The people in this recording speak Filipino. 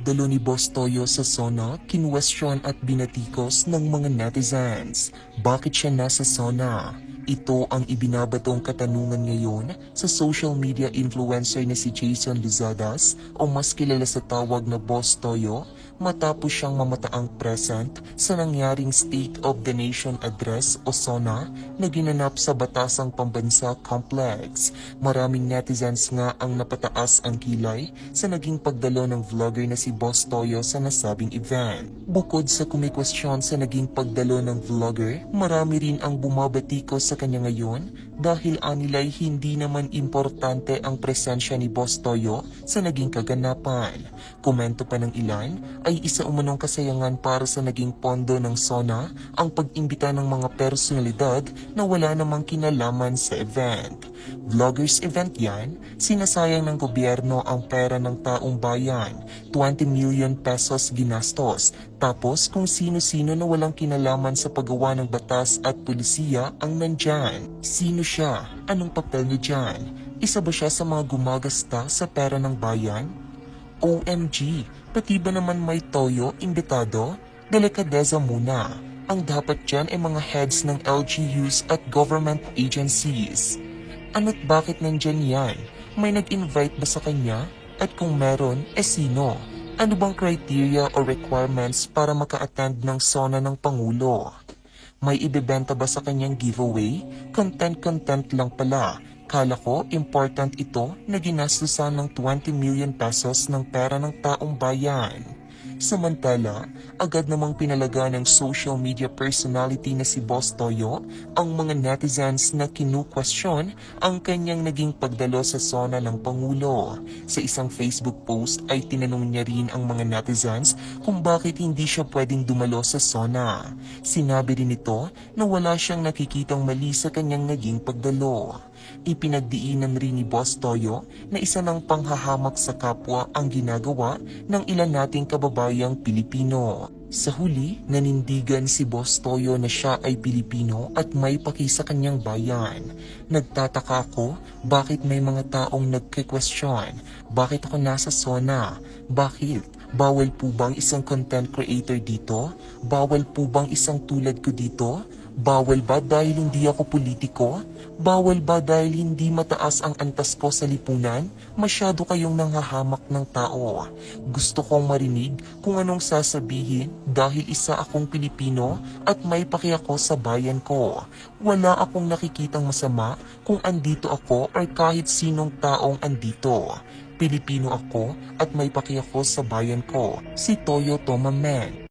pagdalo ni Boss Toyo sa SONA, kinwestiyon at binatikos ng mga netizens. Bakit siya nasa SONA? Ito ang ibinabatong katanungan ngayon sa social media influencer na si Jason Luzadas o mas kilala sa tawag na Boss Toyo matapos siyang mamataang present sa nangyaring State of the Nation Address o SONA na ginanap sa Batasang Pambansa Complex. Maraming netizens nga ang napataas ang kilay sa naging pagdalo ng vlogger na si Boss Toyo sa nasabing event. Bukod sa kumikwestiyon sa naging pagdalo ng vlogger, marami rin ang bumabatiko sa kanya ngayon dahil anilay hindi naman importante ang presensya ni Boss Toyo sa naging kaganapan. Komento pa ng ilan ay isa umanong kasayangan para sa naging pondo ng SONA ang pag-imbita ng mga personalidad na wala namang kinalaman sa event. Vloggers event yan, sinasayang ng gobyerno ang pera ng taong bayan, 20 million pesos ginastos, tapos kung sino-sino na walang kinalaman sa paggawa ng batas at pulisiya ang nandyan. Sino siya? Anong papel niya dyan? Isa ba siya sa mga gumagasta sa pera ng bayan? OMG, pati ba naman may Toyo imbitado? Delikadeza muna. Ang dapat dyan ay mga heads ng LGUs at government agencies. Ano't bakit nandyan yan? May nag-invite ba sa kanya? At kung meron, sino? Ano bang criteria o requirements para maka-attend ng SONA ng Pangulo? May ibebenta ba sa kanyang giveaway? Content lang pala. Kala ko important ito na ginastusan ng 20 million pesos ng pera ng taong bayan. Samantala, agad namang pinalaga ng social media personality na si Boss Toyo ang mga netizens na kinu-question ang kanyang naging pagdalo sa SONA ng Pangulo. Sa isang Facebook post ay tinanong niya rin ang mga netizens kung bakit hindi siya pwedeng dumalo sa SONA. Sinabi rin nito na wala siyang nakikitang mali sa kanyang naging pagdalo. Ipinagdiinan rin ni Boss Toyo na isa ng panghahamak sa kapwa ang ginagawa ng ilan nating kababayang Pilipino. Sa huli, nanindigan si Boss Toyo na siya ay Pilipino at may paki sa kanyang bayan. Nagtataka ako bakit may mga taong nagke-question. Bakit ako nasa SONA? Bakit? Bawal po bang isang content creator dito? Bawal po bang isang tulad ko dito? Bawal ba dahil hindi ako politiko? Bawal ba dahil hindi mataas ang antas ko sa lipunan? Masyado kayong nanghahamak ng tao. Gusto kong marinig kung anong sasabihin dahil isa akong Pilipino at may paki ako sa bayan ko. Wala akong nakikitang masama kung andito ako or kahit sinong taong andito. Pilipino ako at may paki ako sa bayan ko. Si Toyo Tomamen.